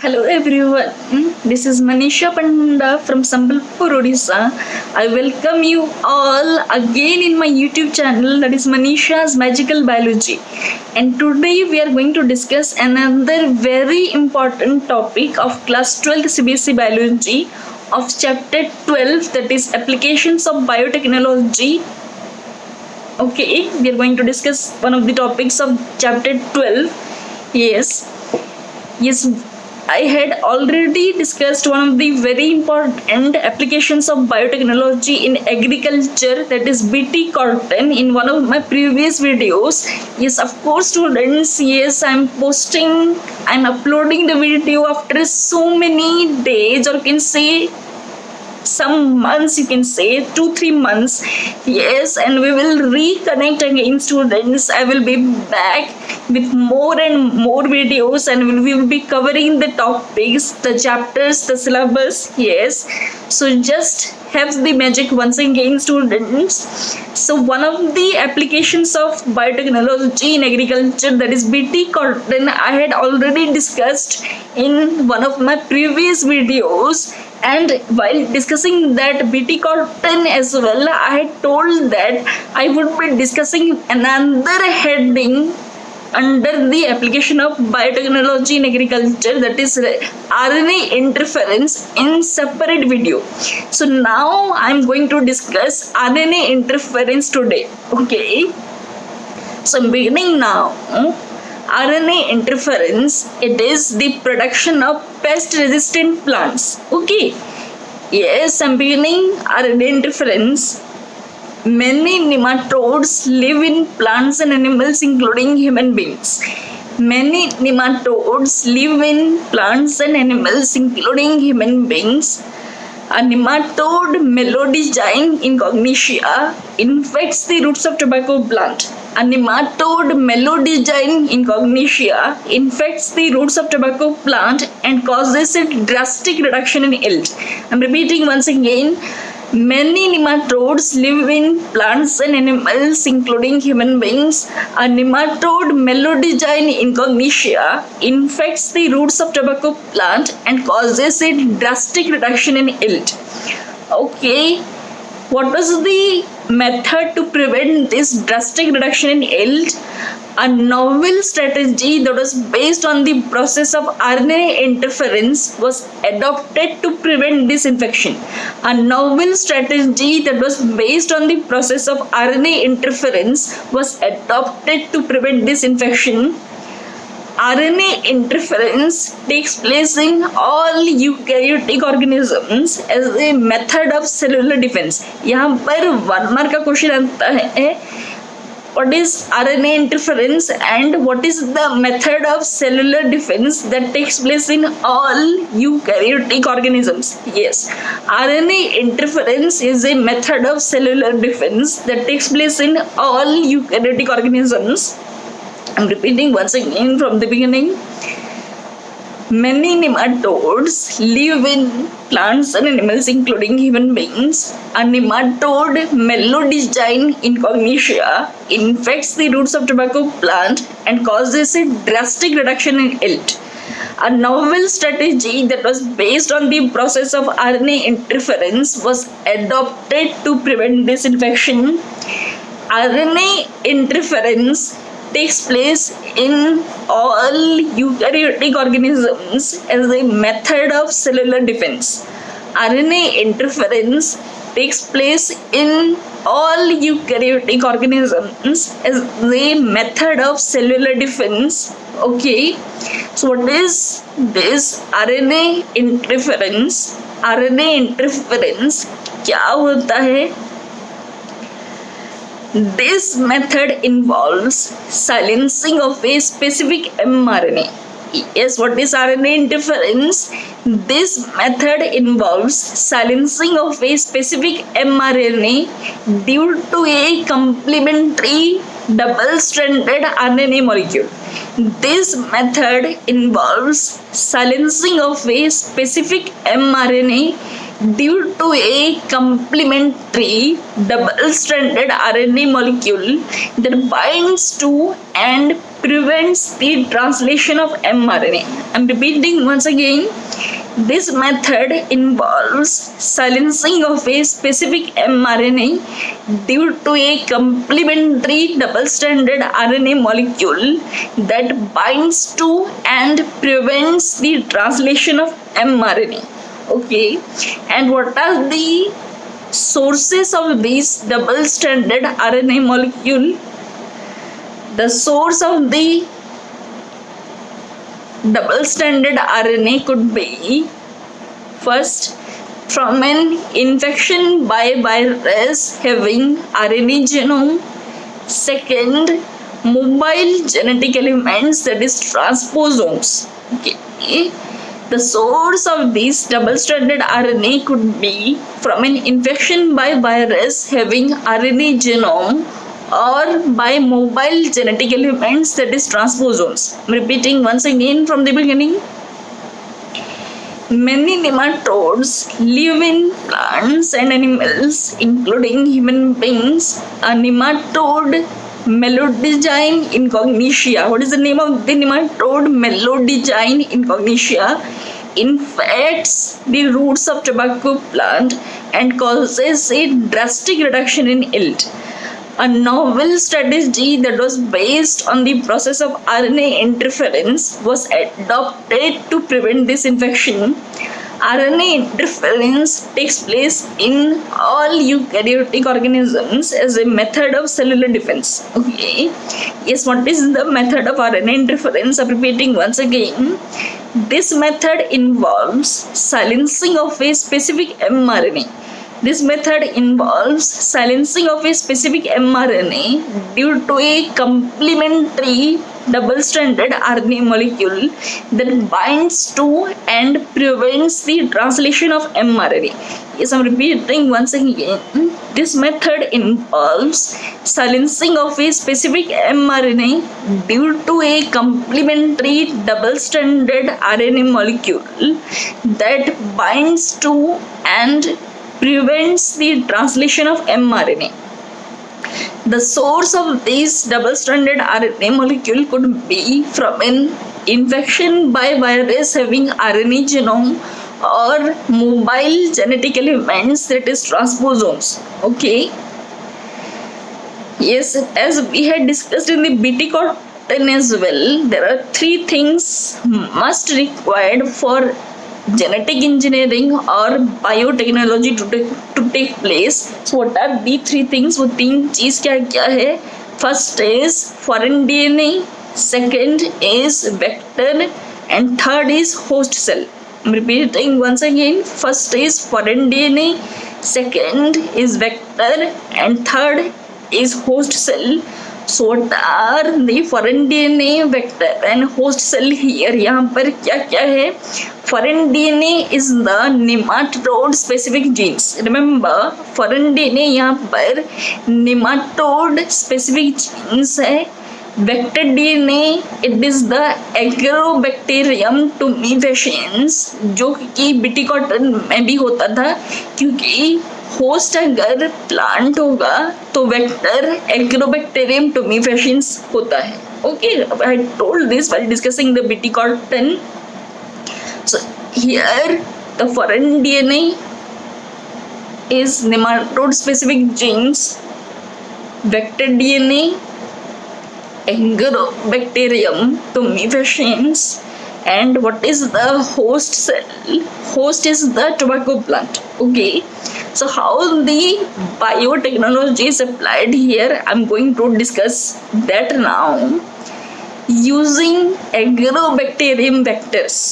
Hello everyone, this is Manisha Panda from Sambalpur, Odisha. I welcome you all again in my YouTube channel, that is Manisha's Magical Biology. And today we are going to discuss another very important topic of class 12th CBSE Biology of chapter 12, that is Applications of Biotechnology. Okay, we are going to discuss one of the topics of chapter 12. Yes, I had already discussed one of the very important applications of biotechnology in agriculture, that is BT cotton, in one of my previous videos. Yes, of course, students. Yes, I'm uploading the video after so many days, or you can say some months, you can say 2-3 months. Yes, and we will reconnect again, students. I will be back with more and more videos, and we will be covering the topics, the chapters, the syllabus. Yes, so just have the magic once again, students. So one of the applications of biotechnology in agriculture, that is BT cotton, I had already discussed in one of my previous videos. And while discussing that BT cotton as well, I had told that I would be discussing another heading under the application of biotechnology in agriculture, that is RNA interference, in separate video. So now I'm going to discuss RNA interference today. Okay, so I'm beginning now. RNA interference, it is the production of pest resistant plants. Okay, yes, I'm beginning RNA interference. Many nematodes live in plants and animals, including human beings. Many nematodes live in plants and animals, including human beings. A nematode Melodygium incognitia infects the roots of tobacco plant. A nematode Melodygium incognitia infects the roots of tobacco plant and causes a drastic reduction in yield. I'm repeating once again. Many nematodes live in plants and animals, including human beings. A nematode Melodygium incognitia infects the roots of tobacco plant and causes a drastic reduction in yield. Okay, what was the method to prevent this drastic reduction in yield? A novel strategy that was based on the process of RNA interference was adopted to prevent this infection. A novel strategy that was based on the process of RNA interference was adopted to prevent this infection. RNA interference takes place in all eukaryotic organisms as a method of cellular defense. यहाँ पर 1 mark का question आता है, what is RNA interference and what is the method of cellular defense that takes place in all eukaryotic organisms? Yes, RNA interference is a method of cellular defense that takes place in all eukaryotic organisms. I'm repeating once again from the beginning. Many nematodes live in plants and animals, including human beings. A nematode Melodygium incognitia infects the roots of tobacco plant and causes a drastic reduction in yield. A novel strategy that was based on the process of RNA interference was adopted to prevent this infection. RNA interference takes place in all eukaryotic organisms as a method of cellular defense. RNA interference takes place in all eukaryotic organisms as a method of cellular defense. Okay, so what is this RNA interference? RNA interference क्या होता है? This method involves silencing of a specific mRNA. Yes, what is RNA interference? This method involves silencing of a specific mRNA due to a complementary double-stranded RNA molecule. This method involves silencing of a specific mRNA due to a complementary double-stranded RNA molecule that binds to and prevents the translation of mRNA. I'm repeating once again. This method involves silencing of a specific mRNA due to a complementary double-stranded RNA molecule that binds to and prevents the translation of mRNA. Okay, and what are the sources of this double-stranded RNA molecule? The source of the double-stranded RNA could be first from an infection by virus having RNA genome, second mobile genetic elements, that is transposomes. Okay. The source of this double-stranded RNA could be from an infection by virus having RNA genome or by mobile genetic elements, that is transposomes. I'm repeating once again from the beginning. Many nematodes live in plants and animals, including human beings. A nematode, Melodigine incognitia. What is the name of the nematode? Melodigine incognitia infects the roots of tobacco plant and causes a drastic reduction in yield. A novel strategy that was based on the process of RNA interference was adopted to prevent this infection. RNA interference takes place in all eukaryotic organisms as a method of cellular defense. Okay. Yes, what is the method of RNA interference? I'm repeating once again. This method involves silencing of a specific mRNA. This method involves silencing of a specific mRNA due to a complementary double-stranded RNA molecule that binds to and prevents the translation of mRNA. Yes, I'm repeating once again. This method involves silencing of a specific mRNA due to a complementary double-stranded RNA molecule that binds to and prevents the translation of mRNA. The source of this double-stranded RNA molecule could be from an infection by virus having RNA genome or mobile genetic elements, that is transposomes. Okay. Yes, as we had discussed in the BT cotton as well, there are three things must required for genetic engineering or biotechnology to take place. So what are the three things? वो तीन चीज क्या है? First is foreign DNA, second is vector, and third is host cell. I'm repeating once again. First is foreign DNA, second is vector, and third is host cell. So what are the foreign DNA, vector and host cell here? यहाँ पर क्या है? Foreign DNA is the nematode specific genes. Remember, foreign DNA यहाँ पर nematode specific genes है. Vector DNA, it is the Agrobacterium tumefaciens, जो कि BT cotton में भी होता था, क्योंकि होस्ट अगर प्लांट होगा तो वेक्टर एग्रोबैक्टीरियम टुमेफेसिएंस होता है. Okay, I told this while discussing the BT cotton. So here the foreign DNA is nematode specific jeans, vector DNA Agrobacterium tumefaciens, and what is the host cell? Host is the tobacco plant. Okay, so how the biotechnology is applied here, I'm going to discuss that now. Using agrobacterium vectors,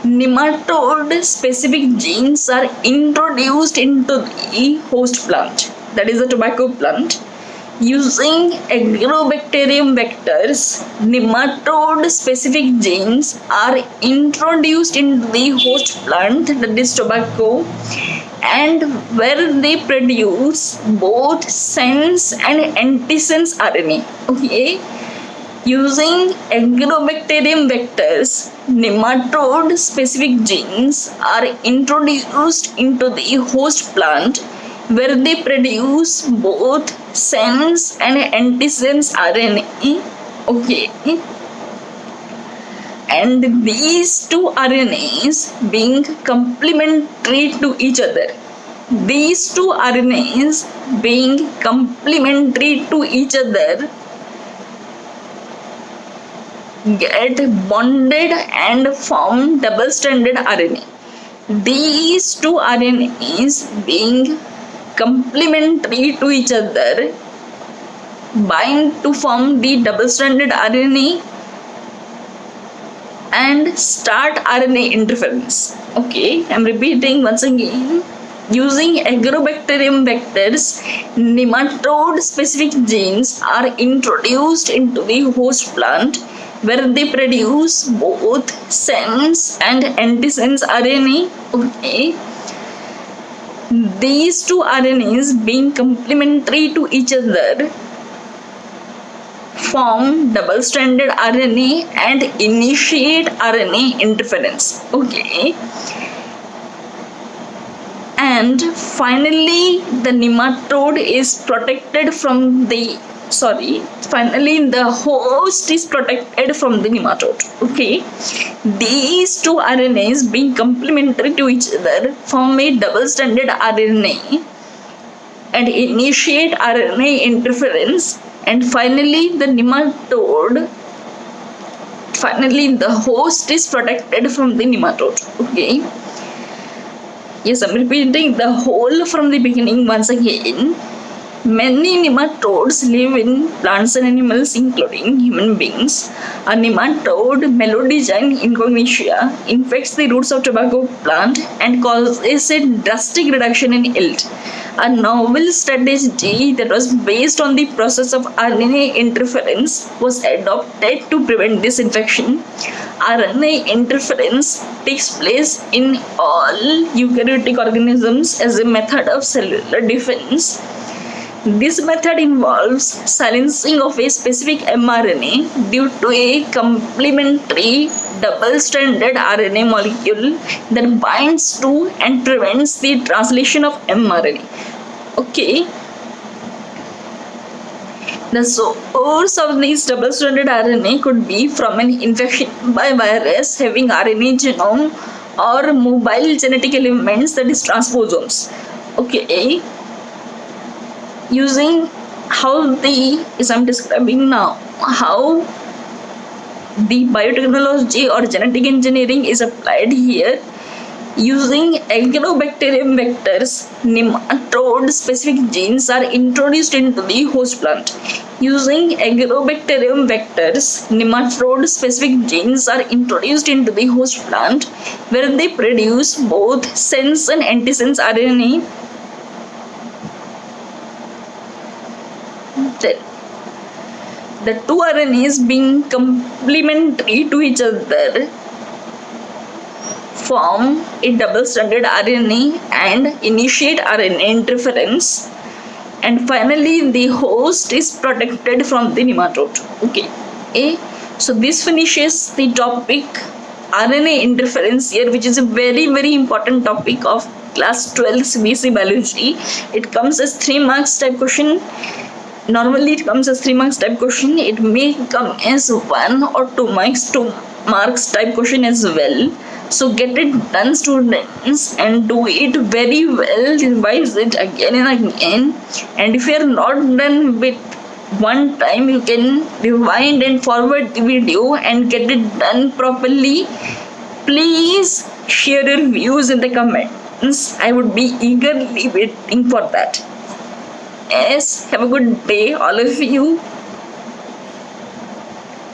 nematode specific genes are introduced into the host plant, that is the tobacco plant. Using agrobacterium vectors, nematode specific genes are introduced into the host plant, that is tobacco, and where they produce both sense and antisense RNA. Okay, Using agrobacterium vectors, nematode specific genes are introduced into the host plant where they produce both sense and antisense RNA. Okay. And these two RNAs being complementary to each other. These two RNAs being complementary to each other get bonded and form double-stranded RNA. These two RNAs being complementary to each other bind to form the double-stranded RNA and start RNA interference. Okay, I'm repeating once again. Using agrobacterium vectors, nematode specific genes are introduced into the host plant where they produce both sense and antisense RNA. Okay. These two RNAs being complementary to each other form double-stranded RNA and initiate RNA interference. Okay. And finally, the nematode is protected from the host is protected from the nematode. Okay. These two RNAs being complementary to each other form a double-stranded RNA and initiate RNA interference. And finally, the host is protected from the nematode. Okay. Yes, I'm repeating the whole from the beginning once again. Many nematodes live in plants and animals, including human beings. A nematode, Melodygium incognitia, infects the roots of tobacco plant and causes a drastic reduction in yield. A novel strategy that was based on the process of RNA interference was adopted to prevent this infection. RNA interference takes place in all eukaryotic organisms as a method of cellular defense. This method involves silencing of a specific mRNA due to a complementary double-stranded RNA molecule that binds to and prevents the translation of mRNA. Okay. The source of this double-stranded RNA could be from an infection by virus having RNA genome or mobile genetic elements, that is transposomes. Okay. Using I'm describing now how the biotechnology or genetic engineering is applied here. Using agrobacterium vectors, nematode specific genes are introduced into the host plant. Using agrobacterium vectors, nematode specific genes are introduced into the host plant where they produce both sense and antisense RNA. The two RNAs being complementary to each other form a double-stranded RNA and initiate RNA interference. And finally, the host is protected from the nematode. Okay. So this finishes the topic RNA interference here, which is a very, very important topic of class 12 CBSE biology. It comes as 3 marks type question. Normally it comes as 3 marks type question. It may come as 1 or 2 marks type question as well. So get it done, students, and do it very well. Revise it again and again. And if you are not done with one time, you can rewind and forward the video and get it done properly. Please share your views in the comments. I would be eagerly waiting for that. Yes, have a good day, all of you.